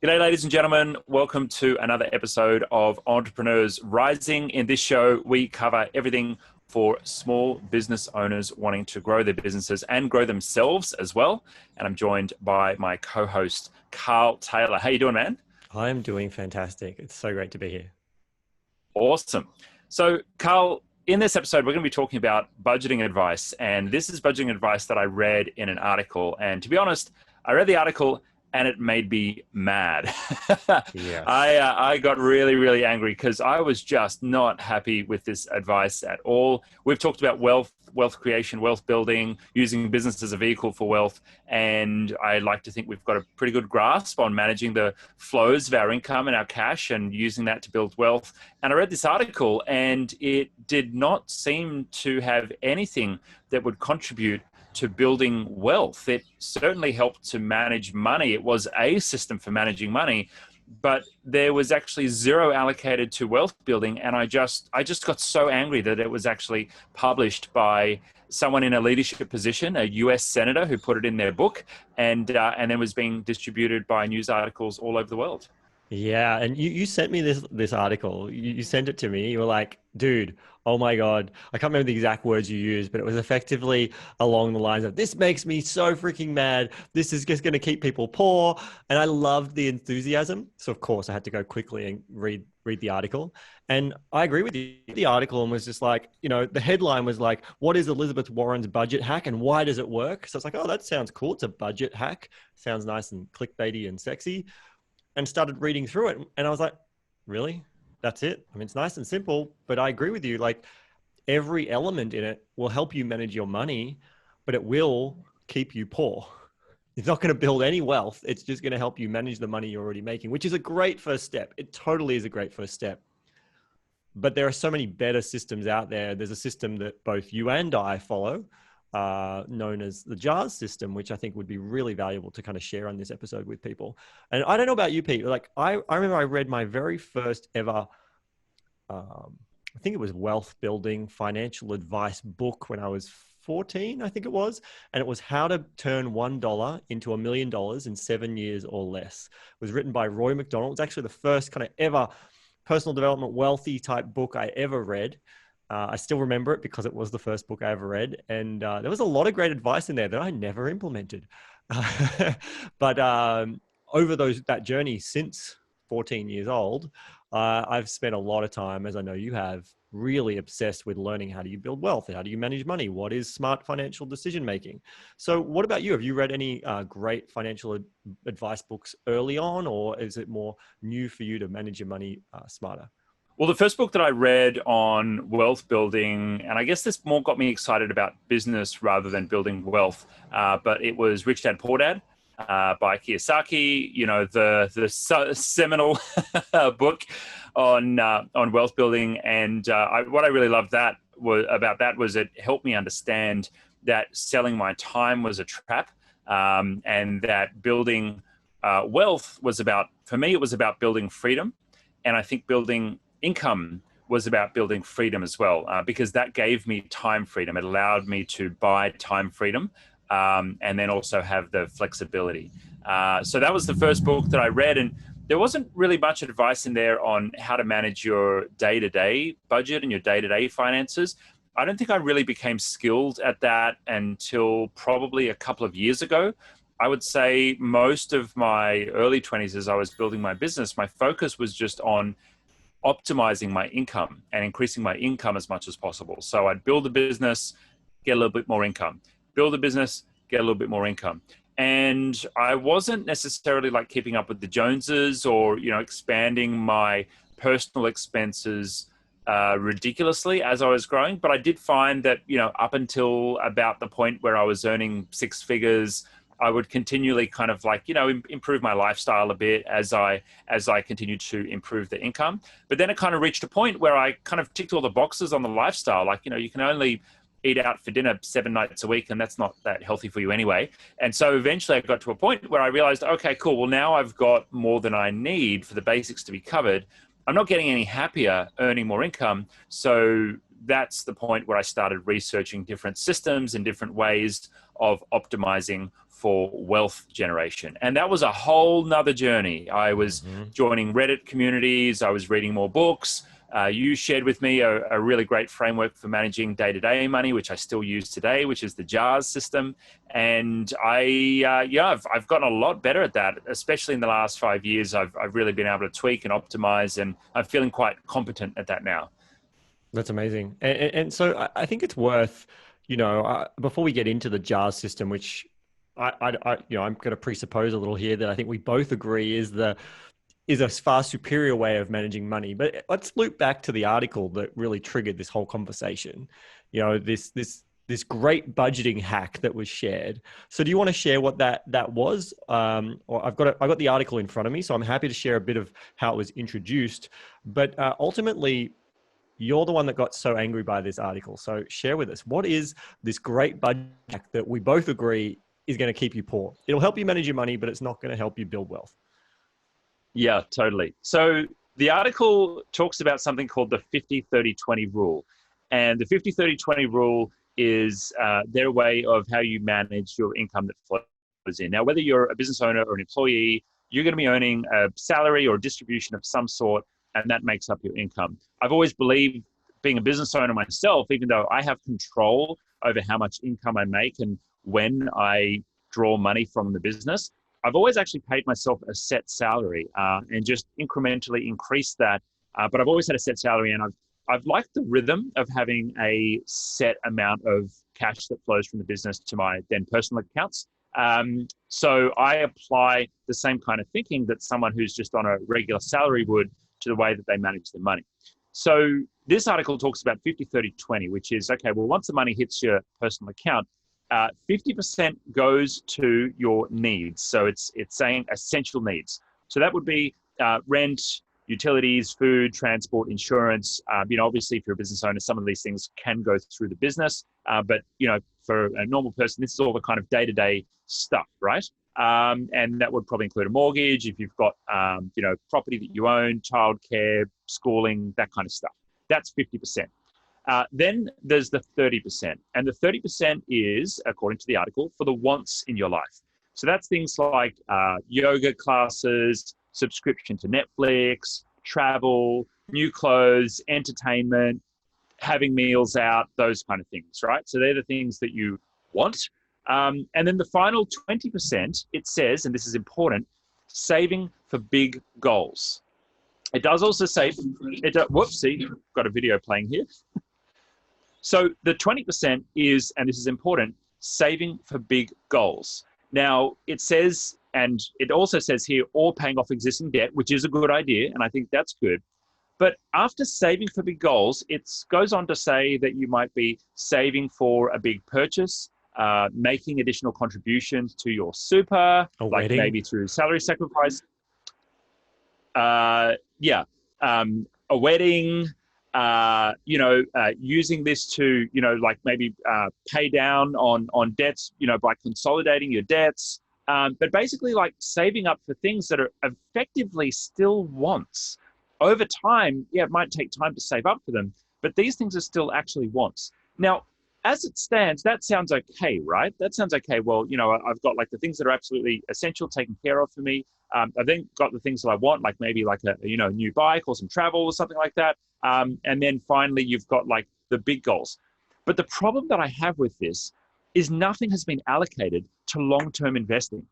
G'day, ladies and gentlemen. Welcome to another episode of Entrepreneurs Rising. In this show, we cover everything for small business owners wanting to grow their businesses and grow themselves as well. And I'm joined by my co-host, Carl Taylor. How you doing, man? I'm doing fantastic. It's so great to be here. Awesome. So, Carl, in this episode, we're going to be talking about budgeting advice. And this is budgeting advice that I read in an article. And to be honest, I read the article and it made me mad. Yes. I got really, really angry because I was just not happy with this advice at all. We've talked about wealth creation, wealth building, using business as a vehicle for wealth. And I like to think we've got a pretty good grasp on managing the flows of our income and our cash and using that to build wealth. And I read this article and it did not seem to have anything that would contribute to building wealth. It certainly helped to manage money. It was a system for managing money, but there was actually zero allocated to wealth building. And I just got so angry that it was actually published by someone in a leadership position, a US senator who put it in their book, and then was being distributed by news articles all over the world. Yeah, and you sent me this article. You sent it to me. You were like, dude, oh my God. I can't remember the exact words you used, but it was effectively along the lines of, this makes me so freaking mad. This is just going to keep people poor. And I loved the enthusiasm. So of course I had to go quickly and read the article. And I agree with you. The article and was just like, the headline was like, what is Elizabeth Warren's budget hack and why does it work? So it's like, oh, that sounds cool. It's a budget hack. Sounds nice and clickbaity and sexy. And started reading through it. And I was like, really? That's it? I mean, it's nice and simple, but I agree with you. Like every element in it will help you manage your money, but it will keep you poor. It's not going to build any wealth. It's just going to help you manage the money you're already making, which is a great first step. It totally is a great first step. But there are so many better systems out there. There's a system that both you and I follow, known as the JARS system, which I think would be really valuable to kind of share on this episode with people. And I don't know about you, Pete, like I remember I read my very first ever, I think it was wealth building financial advice book when I was 14, I think it was. And it was How to Turn $1 into $1 million in 7 years or less. It was written by Roy McDonald. It's actually the first kind of ever personal development, wealthy type book I ever read. I still remember it because it was the first book I ever read. And there was a lot of great advice in there that I never implemented. But over that journey since 14 years old, I've spent a lot of time, as I know you have, really obsessed with learning how do you build wealth? How do you manage money? What is smart financial decision making? So what about you? Have you read any great financial advice books early on, or is it more new for you to manage your money smarter? Well, the first book that I read on wealth building, and I guess this more got me excited about business rather than building wealth, but it was Rich Dad Poor Dad by Kiyosaki. The seminal book on wealth building, and what I really loved about that was it helped me understand that selling my time was a trap, and that building wealth was for me, it was about building freedom, and I think building income was about building freedom as well, because that gave me time freedom. It allowed me to buy time freedom, and then also have the flexibility. So that was the first book that I read, and there wasn't really much advice in there on how to manage your day-to-day budget and your day-to-day finances. I don't think I really became skilled at that until probably a couple of years ago. I would say most of my early 20s, as I was building my business, my focus was just on optimizing my income and increasing my income as much as possible. So I'd build a business, get a little bit more income, build a business, get a little bit more income. And I wasn't necessarily like keeping up with the Joneses or, expanding my personal expenses ridiculously as I was growing. But I did find that, up until about the point where I was earning six figures, I would continually kind of like, improve my lifestyle a bit as I continued to improve the income. But then it kind of reached a point where I kind of ticked all the boxes on the lifestyle. Like, you can only eat out for dinner 7 nights a week, and that's not that healthy for you anyway. And so eventually I got to a point where I realized, okay, cool. Well, now I've got more than I need for the basics to be covered. I'm not getting any happier earning more income. So that's the point where I started researching different systems and different ways of optimizing for wealth generation. And that was a whole nother journey. I was joining Reddit communities. I was reading more books. You shared with me a really great framework for managing day-to-day money, which I still use today, which is the JARS system. And I've gotten a lot better at that, especially in the last 5 years. I've really been able to tweak and optimize, and I'm feeling quite competent at that now. That's amazing. And so I think it's worth, before we get into the JARS system, which I'm going to presuppose a little here that I think we both agree is a far superior way of managing money. But let's loop back to the article that really triggered this whole conversation. This great budgeting hack that was shared. So do you want to share what that was? Or I got the article in front of me, so I'm happy to share a bit of how it was introduced. But ultimately, you're the one that got so angry by this article. So share with us, what is this great budget hack that we both agree is going to keep you poor? It'll help you manage your money, but it's not going to help you build wealth. Yeah, totally. So the article talks about something called the 50-30-20 rule. And the 50-30-20 rule is their way of how you manage your income that flows in. Now, whether you're a business owner or an employee, you're going to be earning a salary or a distribution of some sort, and that makes up your income. I've always believed, being a business owner myself, even though I have control over how much income I make and when I draw money from the business, I've always actually paid myself a set salary and just incrementally increased that. But I've always had a set salary, and I've liked the rhythm of having a set amount of cash that flows from the business to my then personal accounts. So I apply the same kind of thinking that someone who's just on a regular salary would to the way that they manage their money. So this article talks about 50-30-20, which is, okay, well, once the money hits your personal account, 50% goes to your needs. So it's saying essential needs. So that would be rent, utilities, food, transport, insurance. Obviously, if you're a business owner, some of these things can go through the business. But for a normal person, this is all the kind of day-to-day stuff, right? And that would probably include a mortgage if you've got, property that you own, childcare, schooling, that kind of stuff. That's 50%. Then there's the 30%. And the 30% is, according to the article, for the wants in your life. So that's things like yoga classes, subscription to Netflix, travel, new clothes, entertainment, having meals out, those kind of things, right? So they're the things that you want. And then the final 20%, it says, and this is important, saving for big goals. It does also say, whoopsie, got a video playing here. So the 20% is, and this is important, saving for big goals. Now it says, and it also says here, or paying off existing debt, which is a good idea, and I think that's good. But after saving for big goals, it goes on to say that you might be saving for a big purchase, making additional contributions to your super, like maybe through salary sacrifice. A wedding, using this to, like maybe pay down on debts, by consolidating your debts. But basically like saving up for things that are effectively still wants. Over time, it might take time to save up for them, but these things are still actually wants. Now, as it stands, that sounds okay, right? That sounds okay. Well, I've got like the things that are absolutely essential taken care of for me. I've then got the things that I want, like maybe like a new bike or some travel or something like that. And then finally, you've got like the big goals. But the problem that I have with this is nothing has been allocated to long-term investing.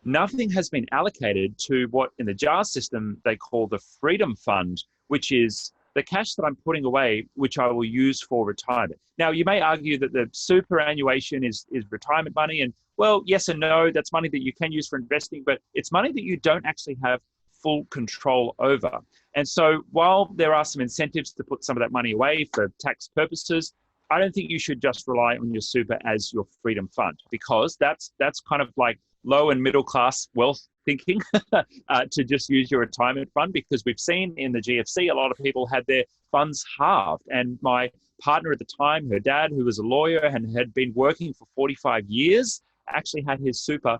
Nothing has been allocated to what in the JARS system they call the freedom fund, which is the cash that I'm putting away, which I will use for retirement. Now, you may argue that the superannuation is retirement money. And well, yes and no, that's money that you can use for investing, but it's money that you don't actually have full control over. And so while there are some incentives to put some of that money away for tax purposes, I don't think you should just rely on your super as your freedom fund, because that's kind of like low and middle class wealth thinking to just use your retirement fund, because we've seen in the GFC, a lot of people had their funds halved. And my partner at the time, her dad, who was a lawyer and had been working for 45 years, actually had his super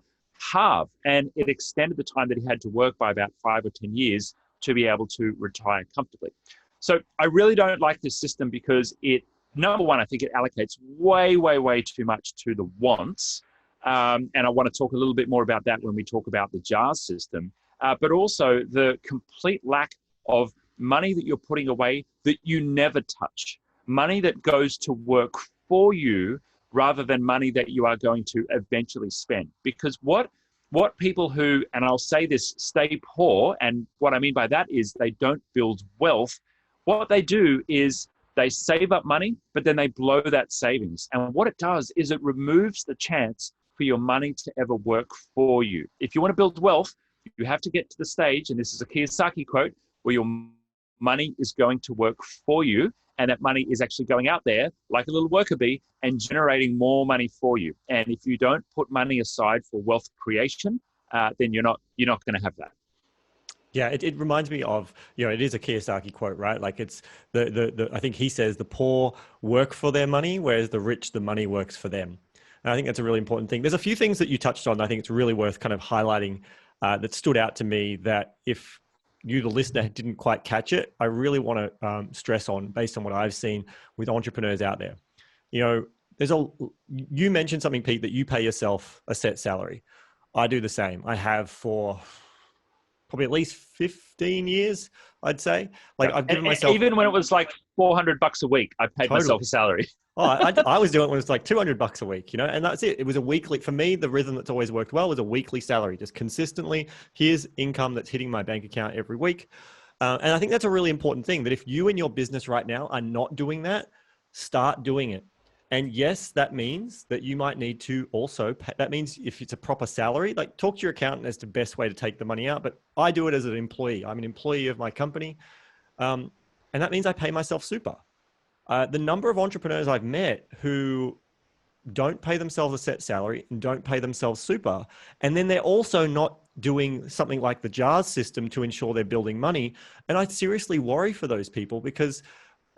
halved, and it extended the time that he had to work by about 5 or 10 years to be able to retire comfortably. So I really don't like this system because it number one, I think it allocates way, way, way too much to the wants. And I want to talk a little bit more about that when we talk about the JARS system. But also the complete lack of money that you're putting away that you never touch, money that goes to work for you rather than money that you are going to eventually spend. Because what people who, and I'll say this, stay poor, and what I mean by that is they don't build wealth. What they do is they save up money, but then they blow that savings. And what it does is it removes the chance for your money to ever work for you. If you want to build wealth, you have to get to the stage, and this is a Kiyosaki quote, where your money is going to work for you, and that money is actually going out there like a little worker bee and generating more money for you. And if you don't put money aside for wealth creation, then you're not going to have that. Yeah, it reminds me of, it is a Kiyosaki quote, right? Like it's I think he says the poor work for their money, whereas the rich, the money works for them. And I think that's a really important thing. There's a few things that you touched on. I think it's really worth kind of highlighting that stood out to me that if you, the listener, didn't quite catch it, I really want to stress on based on what I've seen with entrepreneurs out there. You mentioned something, Pete, that you pay yourself a set salary. I do the same. I have for probably at least 15 years, I'd say. Like I've given myself, even when it was like $400 a week, I paid myself a salary. I was doing it when it was like $200 a week, and that's it. It was a weekly, for me, the rhythm that's always worked well was a weekly salary, just consistently. Here's income that's hitting my bank account every week. And I think that's a really important thing, that if you in your business right now are not doing that, start doing it. And yes, that means that you might need to also pay, that means if it's a proper salary, like talk to your accountant as to the best way to take the money out. But I do it as an employee. I'm an employee of my company. And that means I pay myself super. The number of entrepreneurs I've met who don't pay themselves a set salary and don't pay themselves super, and then they're also not doing something like the JARS system to ensure they're building money. And I seriously worry for those people, because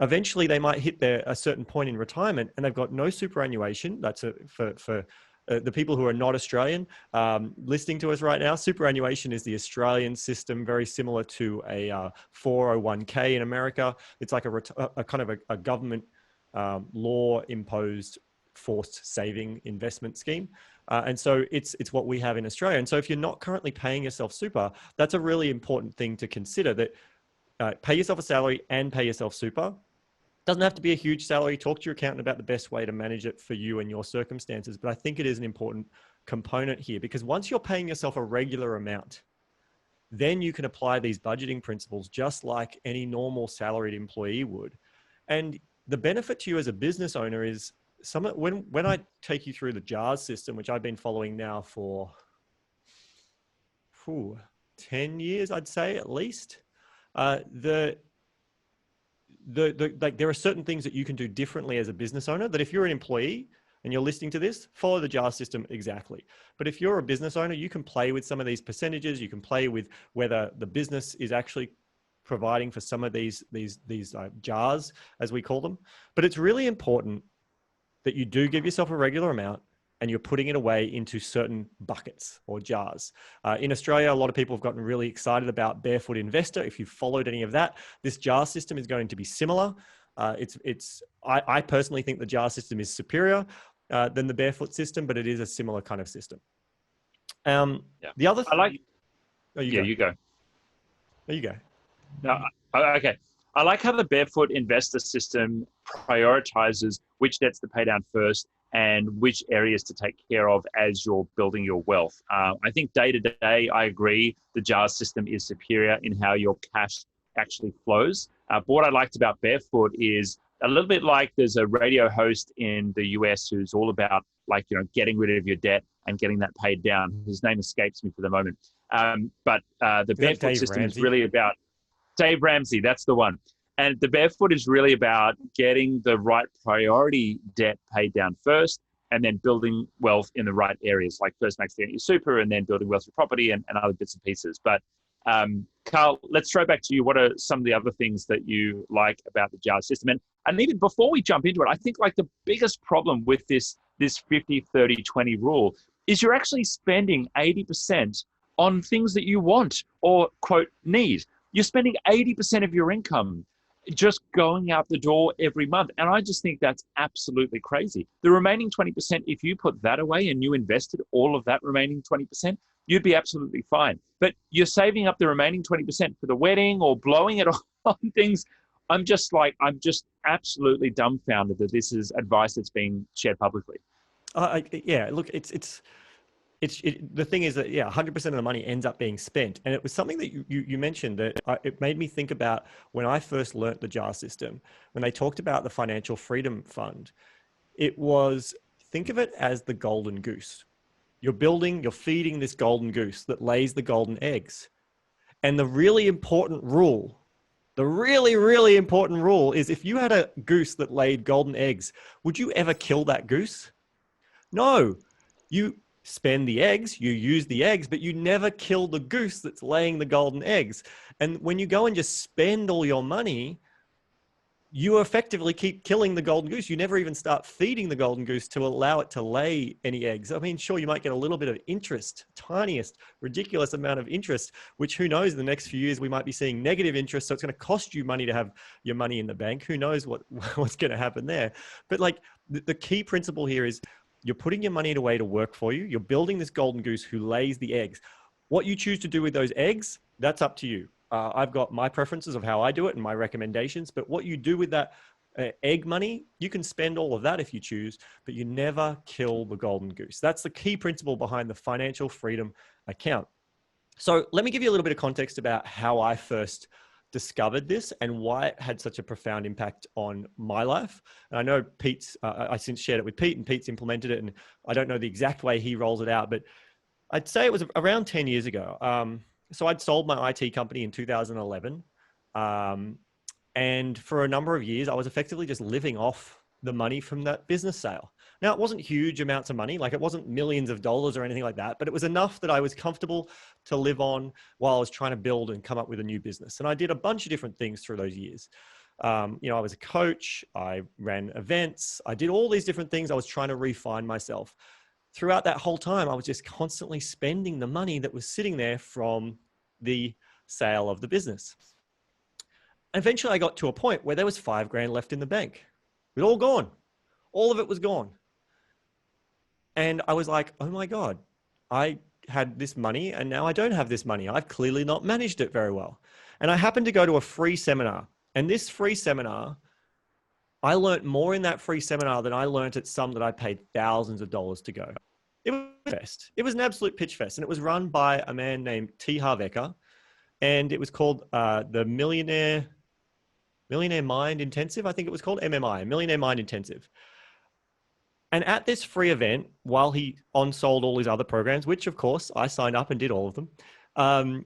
eventually they might hit a certain point in retirement and they've got no superannuation. That's for the people who are not Australian listening to us right now. Superannuation is the Australian system, very similar to a 401k in America. It's like a kind of a government law imposed forced saving investment scheme. And so it's what we have in Australia. And so if you're not currently paying yourself super, that's a really important thing to consider, that pay yourself a salary and pay yourself super. Doesn't have to be a huge salary. Talk to your accountant about the best way to manage it for you and your circumstances. But I think it is an important component here, because once you're paying yourself a regular amount, then you can apply these budgeting principles just like any normal salaried employee would. And the benefit to you as a business owner is when I take you through the JARS system, which I've been following now for 10 years, I'd say at least. Like there are certain things that you can do differently as a business owner, that if you're an employee and you're listening to this, follow the JAR system exactly. But if you're a business owner, you can play with some of these percentages. You can play with whether the business is actually providing for some of these JARs, as we call them. But it's really important that you do give yourself a regular amount and you're putting it away into certain buckets or jars. In Australia, a lot of people have gotten really excited about Barefoot Investor. If you've followed any of that, this jar system is going to be similar. I personally think the jar system is superior than the Barefoot system, but it is a similar kind of system. The other thing... You go. Oh, you go. No, okay. I like how the Barefoot Investor system prioritizes which debts to pay down first and which areas to take care of as you're building your wealth. I think day to day, I agree, the JAR system is superior in how your cash actually flows. But what I liked about Barefoot is a little bit like there's a radio host in the US who's all about getting rid of your debt and getting that paid down. His name escapes me for the moment. But the Barefoot system is really about Dave Ramsey, that's the one. And the Barefoot is really about getting the right priority debt paid down first, and then building wealth in the right areas, like first maxing out your super and then building wealth through property and other bits and pieces. But Carl, let's throw back to you. What are some of the other things that you like about the JAR system? And even before we jump into it, I think the biggest problem with this 50-30-20 rule is you're actually spending 80% on things that you want or, quote, need. You're spending 80% of your income just going out the door every month. And I just think that's absolutely crazy. The remaining 20%, if you put that away and you invested all of that remaining 20%, you'd be absolutely fine. But you're saving up the remaining 20% for the wedding or blowing it on things. I'm just absolutely dumbfounded that this is advice that's being shared publicly. Yeah, look, the thing is that, yeah, 100% of the money ends up being spent. And it was something that you mentioned that it made me think about when I first learnt the JAR system, when they talked about the Financial Freedom Fund. It was, think of it as the golden goose. You're feeding this golden goose that lays the golden eggs. And the really important rule, the really, really important rule is, if you had a goose that laid golden eggs, would you ever kill that goose? No, you spend the eggs, you use the eggs, but you never kill the goose that's laying the golden eggs. And when you go and just spend all your money, you effectively keep killing the golden goose. You never even start feeding the golden goose to allow it to lay any eggs. I mean, sure, you might get a little bit of interest, tiniest, ridiculous amount of interest, which who knows, in the next few years, we might be seeing negative interest. So it's going to cost you money to have your money in the bank. Who knows what's going to happen there? But like the key principle here is, you're putting your money away to work for you. You're building this golden goose who lays the eggs. What you choose to do with those eggs, that's up to you. I've got my preferences of how I do it and my recommendations, but what you do with that egg money, you can spend all of that if you choose, but you never kill the golden goose. That's the key principle behind the Financial Freedom Account. So let me give you a little bit of context about how I first discovered this and why it had such a profound impact on my life. And I know Pete's, I since shared it with Pete, and Pete's implemented it. And I don't know the exact way he rolls it out, but I'd say it was around 10 years ago. So I'd sold my IT company in 2011. And for a number of years, I was effectively just living off the money from that business sale. Now, it wasn't huge amounts of money, like it wasn't millions of dollars or anything like that, but it was enough that I was comfortable to live on while I was trying to build and come up with a new business. And I did a bunch of different things through those years. I was a coach, I ran events, I did all these different things. I was trying to refine myself. Throughout that whole time, I was just constantly spending the money that was sitting there from the sale of the business. Eventually, I got to a point where there was $5,000 left in the bank. It was all gone. All of it was gone. And I was like, oh my God, I had this money and now I don't have this money. I've clearly not managed it very well. And I happened to go to a free seminar. And this free seminar, I learned more in that free seminar than I learned at some that I paid thousands of dollars to go. It was a fest. It was an absolute pitch fest. And it was run by a man named T. Harv Eker. And it was called the Millionaire Mind Intensive. I think it was called MMI, Millionaire Mind Intensive. And at this free event, while he on-sold all his other programs, which of course I signed up and did all of them,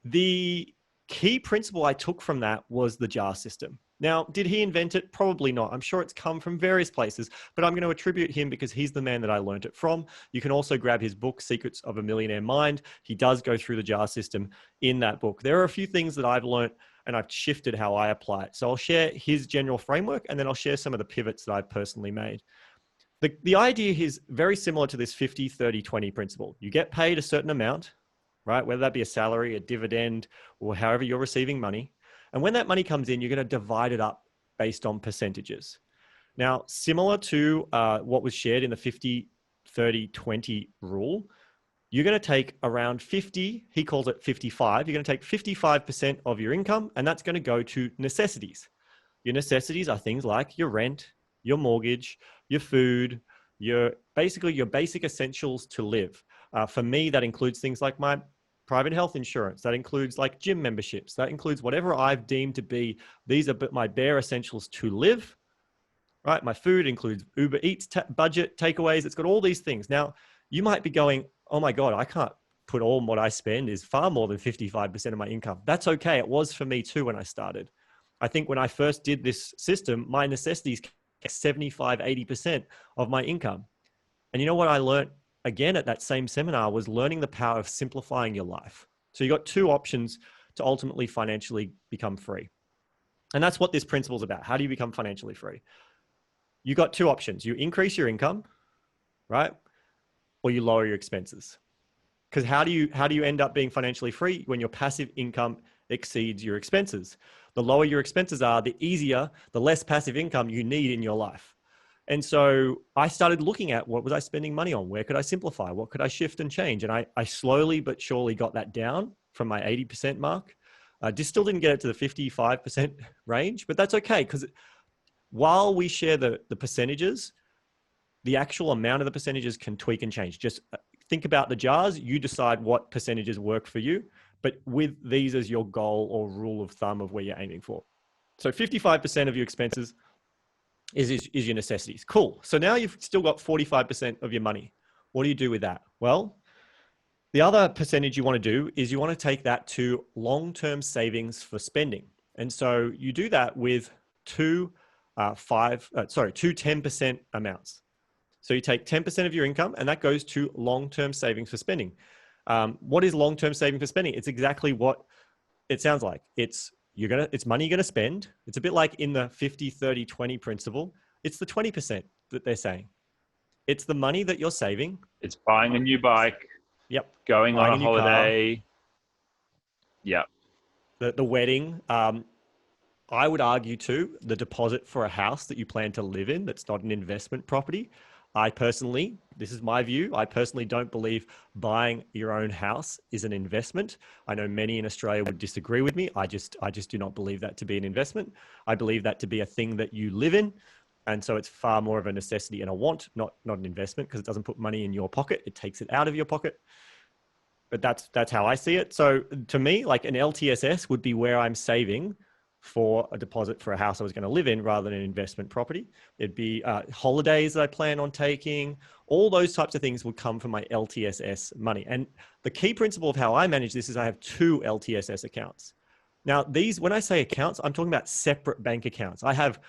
the key principle I took from that was the JAR system. Now, did he invent it? Probably not. I'm sure it's come from various places, but I'm going to attribute him because he's the man that I learned it from. You can also grab his book, Secrets of a Millionaire Mind. He does go through the JAR system in that book. There are a few things that I've learned and I've shifted how I apply it. So I'll share his general framework and then I'll share some of the pivots that I've personally made. The idea is very similar to this 50, 30, 20 principle. You get paid a certain amount, right? Whether that be a salary, a dividend, or however you're receiving money. And when that money comes in, you're going to divide it up based on percentages. Now, similar to what was shared in the 50, 30, 20 rule, you're going to take around 50, he calls it 55. You're going to take 55% of your income, and that's going to go to necessities. Your necessities are things like your rent, your mortgage, your food, your basic essentials to live. For me, that includes things like my private health insurance. That includes like gym memberships. That includes whatever I've deemed to be, these are my bare essentials to live, right? My food includes Uber Eats, budget, takeaways. It's got all these things. Now, you might be going, oh my God, I can't put all what I spend is far more than 55% of my income. That's okay. It was for me too when I started. I think when I first did this system, my necessities 75, 80% of my income. And you know what I learned again at that same seminar was learning the power of simplifying your life. So you got two options to ultimately financially become free. And that's what this principle is about. How do you become financially free? You got two options. You increase your income, right? Or you lower your expenses. Because how do you end up being financially free when your passive income exceeds your expenses. The lower your expenses are, the easier, the less passive income you need in your life. And so I started looking at what was I spending money on? Where could I simplify? What could I shift and change? And I slowly but surely got that down from my 80% mark. Just still didn't get it to the 55% range, but that's okay, because while we share the percentages, the actual amount of the percentages can tweak and change. Just think about the jars. You decide what percentages work for you, but with these as your goal or rule of thumb of where you're aiming for. So 55% of your expenses is your necessities. Cool. So now you've still got 45% of your money. What do you do with that? Well, the other percentage you want to do is you want to take that to long-term savings for spending. And so you do that with two 10% amounts. So you take 10% of your income and that goes to long-term savings for spending. What is long-term saving for spending? It's exactly what it sounds like. It's money you're going to spend. It's a bit like in the 50, 30, 20 principle. It's the 20% that they're saying. It's the money that you're saving. It's buying a new bike. Yep. Going on Buying a new car. holiday. Yep. The wedding. I would argue too, the deposit for a house that you plan to live in that's not an investment property. I personally, this is my view, I personally don't believe buying your own house is an investment. I know many in Australia would disagree with me. I just do not believe that to be an investment. I believe that to be a thing that you live in. And so it's far more of a necessity and a want, not an investment, because it doesn't put money in your pocket. It takes it out of your pocket. But that's how I see it. So to me, like an LTSS would be where I'm saving for a deposit for a house I was going to live in rather than an investment property. It'd be holidays that I plan on taking. All those types of things would come from my LTSS money. And the key principle of how I manage this is I have two LTSS accounts. Now, when I say accounts, I'm talking about separate bank accounts. I have,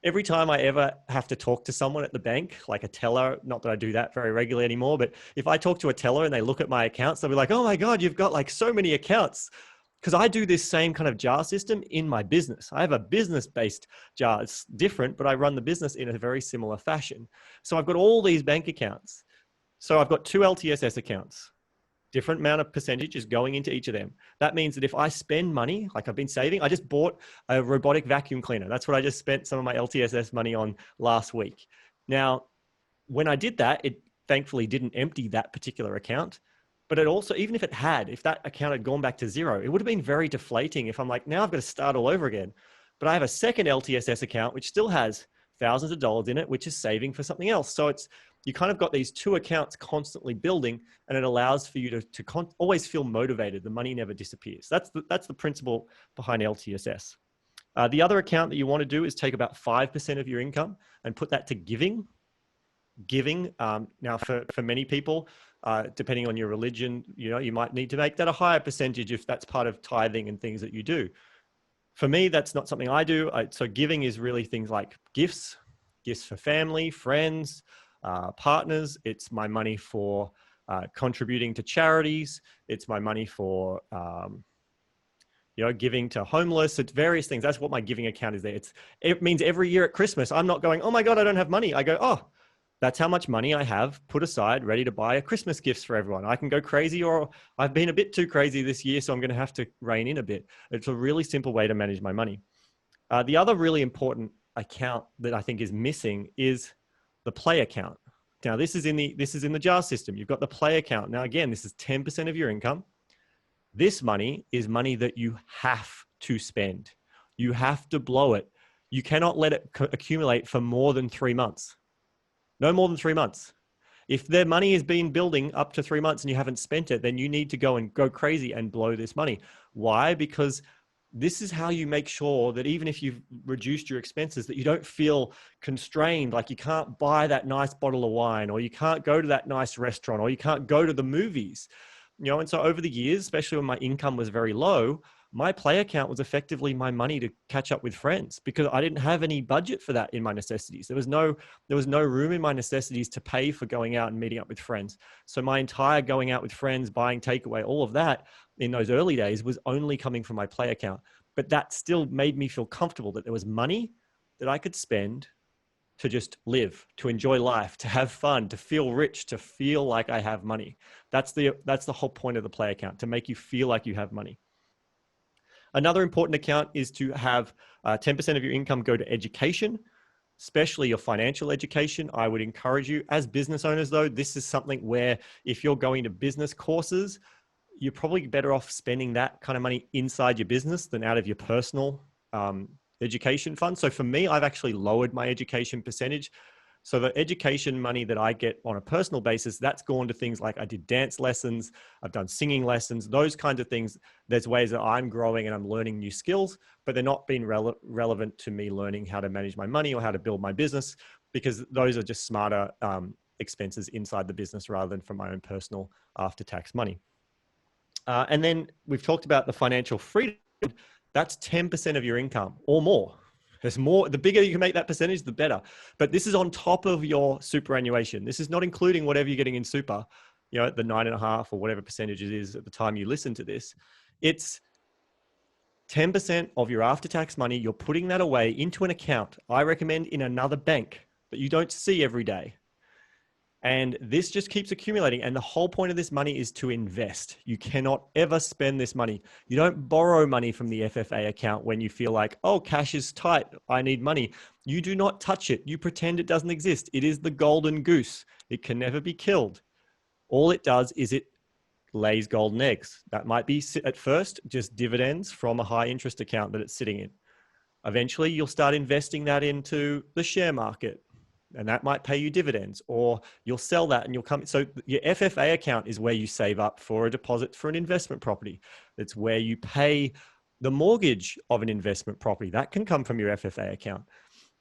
every time I ever have to talk to someone at the bank, like a teller, not that I do that very regularly anymore, but if I talk to a teller and they look at my accounts, they'll be like, oh my God, you've got like so many accounts. Because I do this same kind of jar system in my business. I have a business-based jar. It's different, but I run the business in a very similar fashion. So I've got all these bank accounts. So I've got two LTSS accounts. Different amount of percentage is going into each of them. That means that if I spend money, like I've been saving, I just bought a robotic vacuum cleaner. That's what I just spent some of my LTSS money on last week. Now, when I did that, it thankfully didn't empty that particular account. But it also, even if that account had gone back to zero, it would have been very deflating if I'm like, now I've got to start all over again. But I have a second LTSS account, which still has thousands of dollars in it, which is saving for something else. So you kind of got these two accounts constantly building, and it allows for you to always feel motivated. The money never disappears. That's the principle behind LTSS. The other account that you want to do is take about 5% of your income and put that to giving. Now for many people, depending on your religion, you might need to make that a higher percentage if that's part of tithing and things that you do. For me, that's not something I do. So giving is really things like gifts for family, friends, partners. It's my money for contributing to charities. It's my money for giving to homeless. It's various things. That's what my giving account is there. It means every year at Christmas, I'm not going, oh my God, I don't have money. I go, oh, that's how much money I have put aside, ready to buy a Christmas gifts for everyone. I can go crazy, or I've been a bit too crazy this year, so I'm going to have to rein in a bit. It's a really simple way to manage my money. The other really important account that I think is missing is the play account. Now, this is in the jar system. You've got the play account. Now, again, this is 10% of your income. This money is money that you have to spend. You have to blow it. You cannot let it accumulate for more than 3 months. No more than 3 months. If their money has been building up to 3 months and you haven't spent it, then you need to go crazy and blow this money. Why? Because this is how you make sure that even if you've reduced your expenses, that you don't feel constrained, like you can't buy that nice bottle of wine, or you can't go to that nice restaurant, or you can't go to the movies. And so over the years, especially when my income was very low, my play account was effectively my money to catch up with friends, because I didn't have any budget for that in my necessities. There was no room in my necessities to pay for going out and meeting up with friends. So my entire going out with friends, buying takeaway, all of that in those early days was only coming from my play account. But that still made me feel comfortable that there was money that I could spend to just live, to enjoy life, to have fun, to feel rich, to feel like I have money. That's the whole point of the play account, to make you feel like you have money. Another important account is to have 10% of your income go to education, especially your financial education. I would encourage you as business owners, though, this is something where if you're going to business courses, you're probably better off spending that kind of money inside your business than out of your personal education fund. So for me, I've actually lowered my education percentage. So the education money that I get on a personal basis, that's gone to things like I did dance lessons, I've done singing lessons, those kinds of things. There's ways that I'm growing and I'm learning new skills, but they're not being relevant to me learning how to manage my money or how to build my business, because those are just smarter expenses inside the business rather than from my own personal after-tax money. And then we've talked about the financial freedom. That's 10% of your income or more. There's more, the bigger you can make that percentage, the better. But this is on top of your superannuation. This is not including whatever you're getting in super, you know, the 9.5 or whatever percentage it is at the time you listen to this. It's 10% of your after-tax money. You're putting that away into an account. I recommend in another bank that you don't see every day. And this just keeps accumulating. And the whole point of this money is to invest. You cannot ever spend this money. You don't borrow money from the FFA account when you feel like, oh, cash is tight, I need money. You do not touch it. You pretend it doesn't exist. It is the golden goose. It can never be killed. All it does is it lays golden eggs. That might be at first just dividends from a high interest account that it's sitting in. Eventually, you'll start investing that into the share market, and that might pay you dividends, or you'll sell that and you'll come. So your FFA account is where you save up for a deposit for an investment property. It's where you pay the mortgage of an investment property. That can come from your FFA account,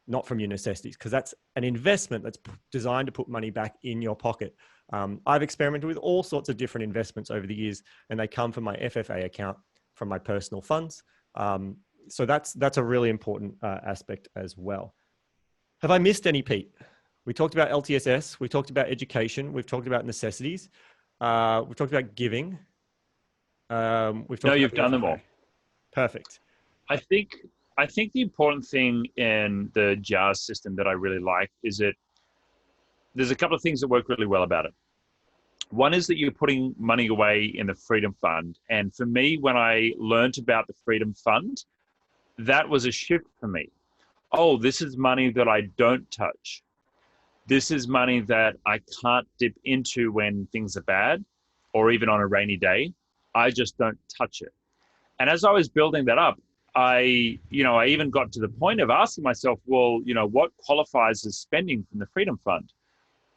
not from your necessities, because that's an investment that's designed to put money back in your pocket. I've experimented with all sorts of different investments over the years, and they come from my FFA account, from my personal funds. So that's a really important aspect as well. Have I missed any, Pete? We talked about LTSS. We talked about education. We've talked about necessities. We've talked about giving. No, you've done them all. Perfect. I think the important thing in the JARS system that I really like is that there's a couple of things that work really well about it. One is that you're putting money away in the Freedom Fund. And for me, when I learned about the Freedom Fund, that was a shift for me. Oh, this is money that I don't touch. This is money that I can't dip into when things are bad or even on a rainy day. I just don't touch it. And as I was building that up, I even got to the point of asking myself, well, what qualifies as spending from the Freedom Fund?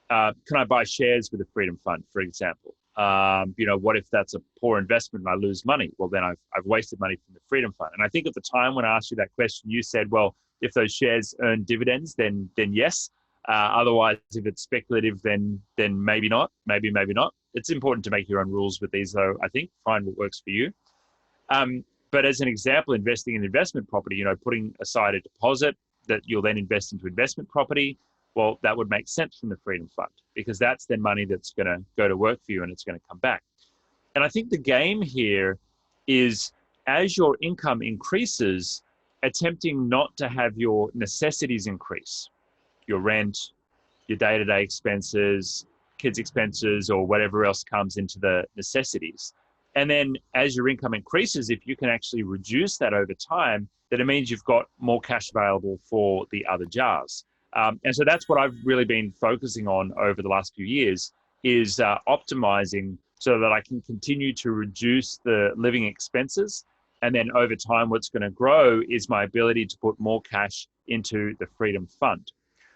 Can I buy shares with the Freedom Fund, for example? What if that's a poor investment and I lose money? Well, then I've wasted money from the Freedom Fund. And I think at the time when I asked you that question, you said, well, if those shares earn dividends, then yes. Otherwise, if it's speculative, then maybe not. Maybe not. It's important to make your own rules with these, though. I think find what works for you. But as an example, investing in investment property, putting aside a deposit that you'll then invest into investment property. Well, that would make sense from the Freedom Fund, because that's then money that's going to go to work for you and it's going to come back. And I think the game here is, as your income increases, attempting not to have your necessities increase, your rent, your day-to-day expenses, kids' expenses, or whatever else comes into the necessities. And then as your income increases, if you can actually reduce that over time, then it means you've got more cash available for the other jars. And so that's what I've really been focusing on over the last few years, is optimizing so that I can continue to reduce the living expenses. And then over time, what's going to grow is my ability to put more cash into the Freedom Fund.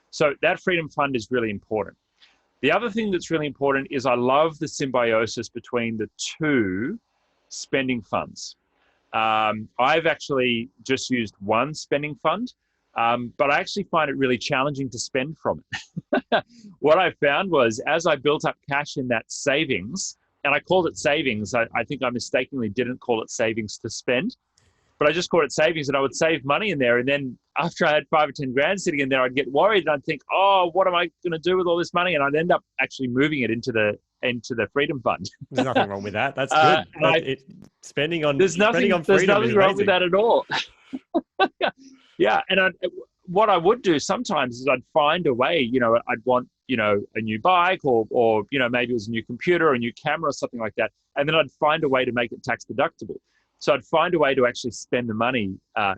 So that Freedom Fund is really important. The other thing that's really important is I love the symbiosis between the two spending funds. I've actually just used one spending fund, but I actually find it really challenging to spend from it. What I found was, as I built up cash in that savings, and I called it savings, I think I mistakenly didn't call it savings to spend, but I just called it savings, and I would save money in there. And then after I had 5 or 10 grand sitting in there, I'd get worried and I'd think, oh, what am I going to do with all this money? And I'd end up actually moving it into the Freedom Fund. There's nothing wrong with that. That's good. Spending on there's nothing wrong with that at all. Yeah. And what I would do sometimes is I'd find a way, I'd want, a new bike or maybe it was a new computer or a new camera or something like that. And then I'd find a way to make it tax deductible. So I'd find a way to actually spend the money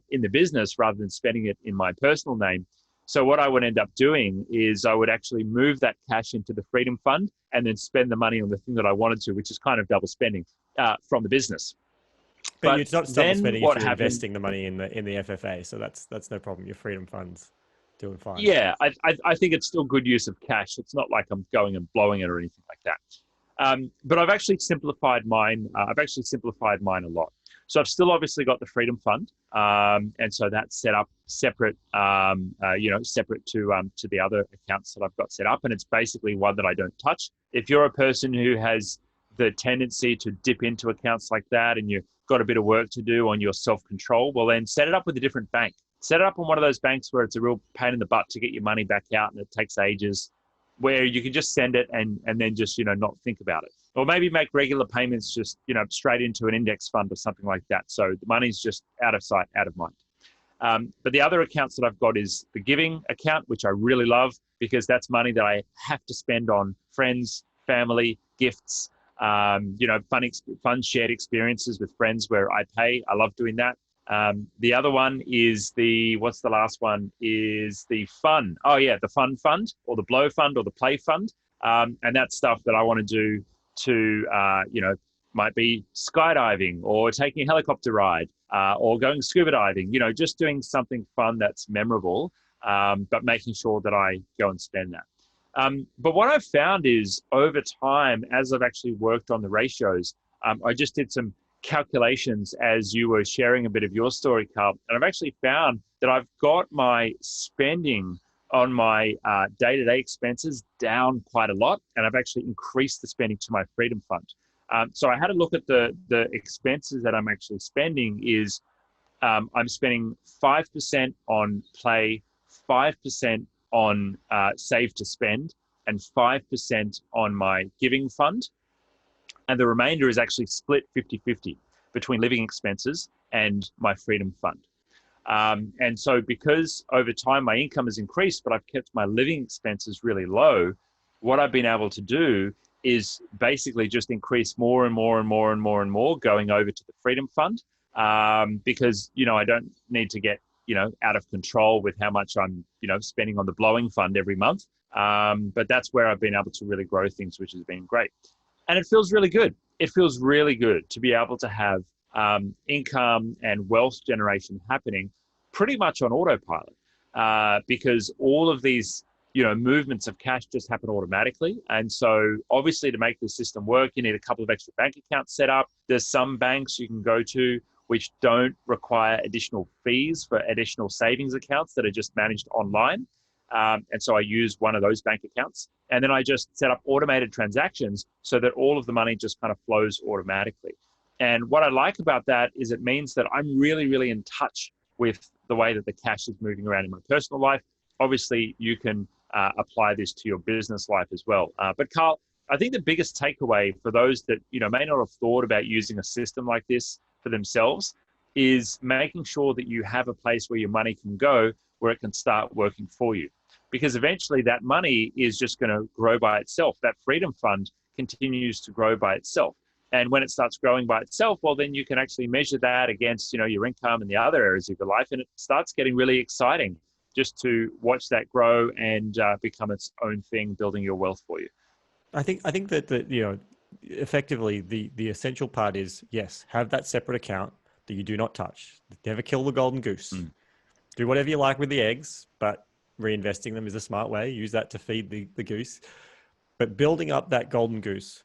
in the business rather than spending it in my personal name. So what I would end up doing is I would actually move that cash into the Freedom Fund and then spend the money on the thing that I wanted to, which is kind of double spending from the business. But But it's not double then spending if what you're happened? investing the money in the FFA. So that's no problem. Your freedom funds doing fine. Yeah, I think it's still good use of cash. It's not like I'm going and blowing it or anything like that. But I've actually simplified mine. I've actually simplified mine a lot. So I've still obviously got the Freedom Fund, and so that's set up separate, separate to the other accounts that I've got set up, and it's basically one that I don't touch. If you're a person who has the tendency to dip into accounts like that, and you've got a bit of work to do on your self-control, well, then set it up with a different bank. Set it up on one of those banks where it's a real pain in the butt to get your money back out, and it takes ages, where you can just send it and then just, not think about it. Or maybe make regular payments just, straight into an index fund or something like that. So the money's just out of sight, out of mind. But the other accounts that I've got is the giving account, which I really love because that's money that I have to spend on friends, family, gifts, fun shared experiences with friends where I pay. I love doing that. The other one is what's the last one? Is the fun. Oh yeah, the fun fund or the blow fund or the play fund. And that's stuff that I want to do to, might be skydiving or taking a helicopter ride or going scuba diving, just doing something fun that's memorable, but making sure that I go and spend that. But what I've found is over time, as I've actually worked on the ratios, I just did some calculations as you were sharing a bit of your story, Carl, and I've actually found that I've got my spending on my day-to-day expenses down quite a lot, and I've actually increased the spending to my Freedom Fund. So I had a look at the expenses that I'm actually spending is I'm spending 5% on play, 5% on save to spend, and 5% on my giving fund. And the remainder is actually split 50-50 between living expenses and my Freedom Fund. And so because over time my income has increased, but I've kept my living expenses really low, what I've been able to do is basically just increase more and more and more and more and more going over to the Freedom Fund because, I don't need to get, out of control with how much I'm, spending on the blowing fund every month. But that's where I've been able to really grow things, which has been great. And it feels really good. It feels really good to be able to have income and wealth generation happening pretty much on autopilot because all of these, movements of cash just happen automatically. And so obviously to make the system work, you need a couple of extra bank accounts set up. There's some banks you can go to which don't require additional fees for additional savings accounts that are just managed online. And so I use one of those bank accounts. And then I just set up automated transactions so that all of the money just kind of flows automatically. And what I like about that is it means that I'm really, really in touch with the way that the cash is moving around in my personal life. Obviously, you can apply this to your business life as well. But Carl, I think the biggest takeaway for those that may not have thought about using a system like this for themselves is making sure that you have a place where your money can go, where it can start working for you. Because eventually that money is just going to grow by itself. That Freedom Fund continues to grow by itself. And when it starts growing by itself, well, then you can actually measure that against, your income and the other areas of your life. And it starts getting really exciting just to watch that grow and become its own thing, building your wealth for you. I think that effectively the essential part is, yes, have that separate account that you do not touch. Never kill the golden goose. Do whatever you like with the eggs, but reinvesting them is a smart way. Use that to feed the goose. But building up that golden goose,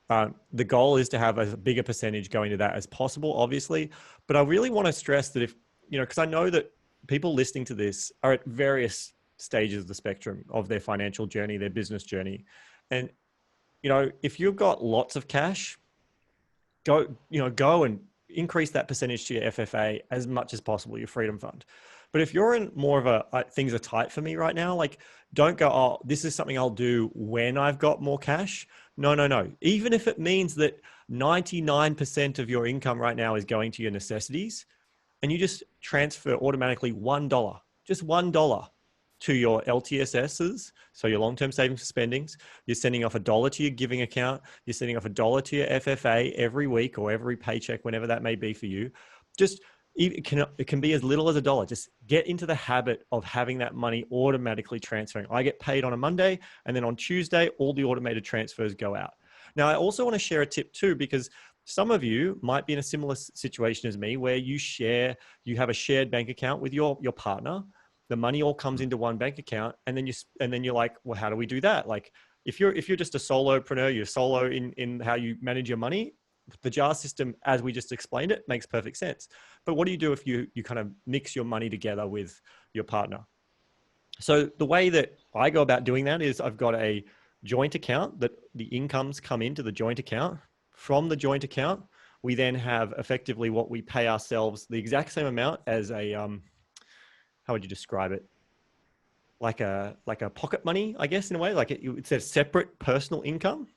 the goal is to have a bigger percentage going to that as possible, obviously. But I really want to stress that because I know that people listening to this are at various stages of the spectrum of their financial journey, their business journey. And, if you've got lots of cash, go and increase that percentage to your FFA as much as possible, your Freedom Fund. But if you're in more of a things are tight for me right now, like don't go, oh, this is something I'll do when I've got more cash. No. Even if it means that 99% of your income right now is going to your necessities and you just transfer automatically $1, just $1 to your LTSSs, so your long-term savings for spendings. You're sending off $1 to your giving account. You're sending off $1 to your FFA every week or every paycheck, whenever that may be for you. Just it can be as little as $1. Just get into the habit of having that money automatically transferring. I get paid on a Monday, and then on Tuesday, all the automated transfers go out. Now, I also want to share a tip too, because some of you might be in a similar situation as me, where you have a shared bank account with your partner. The money all comes into one bank account, and then you're like, well, how do we do that? Like, if you're just a solopreneur, you're solo in how you manage your money, the JAR system, as we just explained it, makes perfect sense. But what do you do if you kind of mix your money together with your partner? So the way that I go about doing that is I've got a joint account that the incomes come into the joint account. From the joint account, we then have effectively what we pay ourselves, the exact same amount as a, how would you describe it? Like a pocket money, I guess, in a way. Like it's a separate personal income,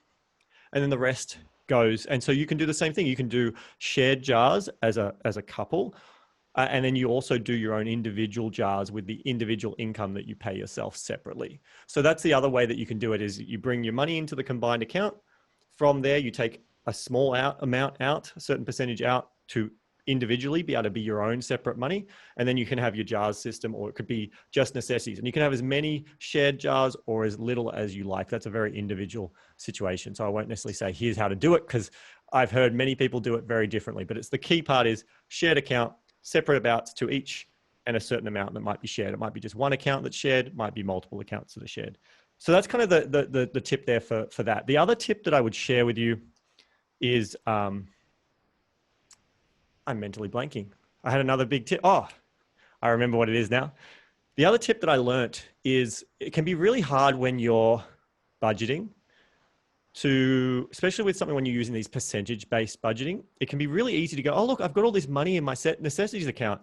and then the rest goes. And so you can do the same thing. You can do shared jars as a couple. And then you also do your own individual jars with the individual income that you pay yourself separately. So that's the other way that you can do it, is you bring your money into the combined account. From there, you take a small amount out, a certain percentage out, to individually be able to be your own separate money. And then you can have your jars system, or it could be just necessities. And you can have as many shared jars or as little as you like. That's a very individual situation. So I won't necessarily say here's how to do it, because I've heard many people do it very differently. But it's the key part is shared account, separate amounts to each, and a certain amount that might be shared. It might be just one account that's shared, it might be multiple accounts that are shared. So that's kind of the tip there for that. The other tip that I would share with you is, I'm mentally blanking. I had another big tip. Oh, I remember what it is now. The other tip that I learnt is it can be really hard when you're budgeting to, especially with something when you're using these percentage-based budgeting, it can be really easy to go, oh, look, I've got all this money in my set necessities account.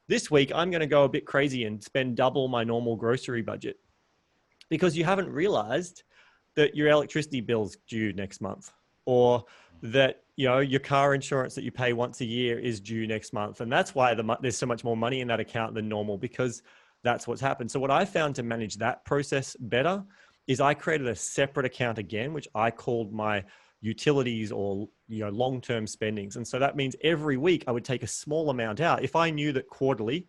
This week, I'm going to go a bit crazy and spend double my normal grocery budget, because you haven't realized that your electricity bill's due next month, or that, you know, your car insurance that you pay once a year is due next month. And that's why there's so much more money in that account than normal, because that's what's happened. So what I found to manage that process better is I created a separate account again, which I called my utilities, or, you know, long-term spendings. And so that means every week I would take a small amount out. If I knew that quarterly,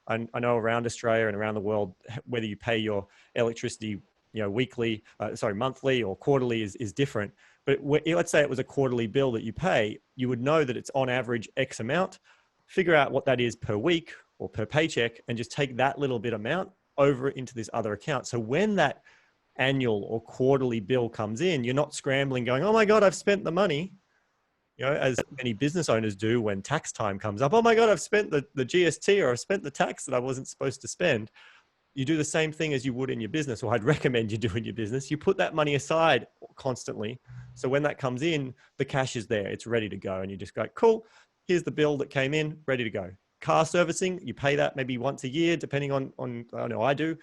I know around Australia and around the world, whether you pay your electricity, you know, monthly or quarterly is different. But let's say it was a quarterly bill that you pay, you would know that it's on average X amount, figure out what that is per week or per paycheck, and just take that little bit amount over into this other account. So when that annual or quarterly bill comes in, you're not scrambling going, oh my God, I've spent the money, you know, as many business owners do when tax time comes up. Oh my God, I've spent the GST, or I've spent the tax that I wasn't supposed to spend. You do the same thing as you would in your business, or I'd recommend you do in your business. You put that money aside constantly. So when that comes in, the cash is there, it's ready to go. And you just go, cool, here's the bill that came in, ready to go. Car servicing, you pay that maybe once a year, depending on I know I do.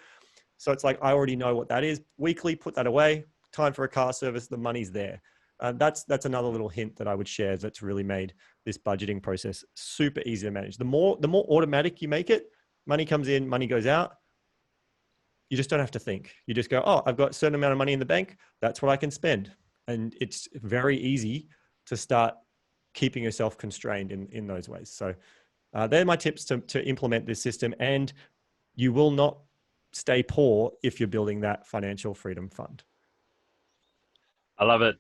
So it's like, I already know what that is. Weekly, put that away. Time for a car service, the money's there. That's another little hint that I would share that's really made this budgeting process super easy to manage. The more automatic you make it, money comes in, money goes out. You just don't have to think. You just go, oh, I've got a certain amount of money in the bank. That's what I can spend. And it's very easy to start keeping yourself constrained in those ways. So they're my tips to implement this system. And you will not stay poor if you're building that financial freedom fund. I love it.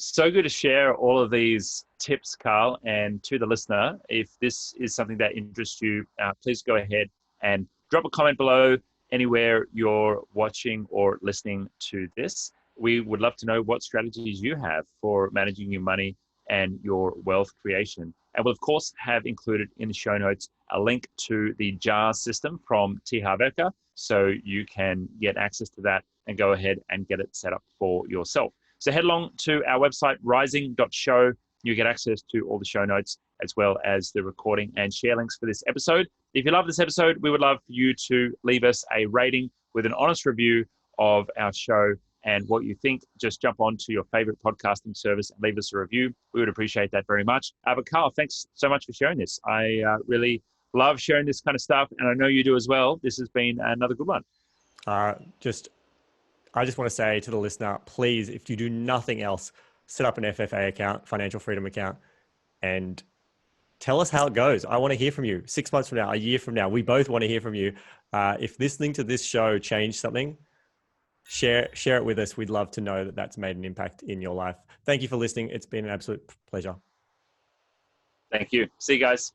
So good to share all of these tips, Carl. And to the listener, if this is something that interests you, please go ahead and drop a comment below anywhere you're watching or listening to this. We would love to know what strategies you have for managing your money and your wealth creation. And we'll, of course, have included in the show notes a link to the JAR system from T. Harv Eker, so you can get access to that and go ahead and get it set up for yourself. So head along to our website, rising.show. You get access to all the show notes, as well as the recording and share links for this episode. If you love this episode, we would love for you to leave us a rating with an honest review of our show and what you think. Just jump on to your favorite podcasting service and leave us a review. We would appreciate that very much. But Carl, thanks so much for sharing this. I really love sharing this kind of stuff, and I know you do as well. This has been another good one. Just I just want to say to the listener, please, if you do nothing else, set up an FFA account, financial freedom account, and tell us how it goes. I want to hear from you 6 months from now, a year from now. We both want to hear from you. If listening to this show changed something, share it with us. We'd love to know that that's made an impact in your life. Thank you for listening. It's been an absolute pleasure. Thank you. See you guys.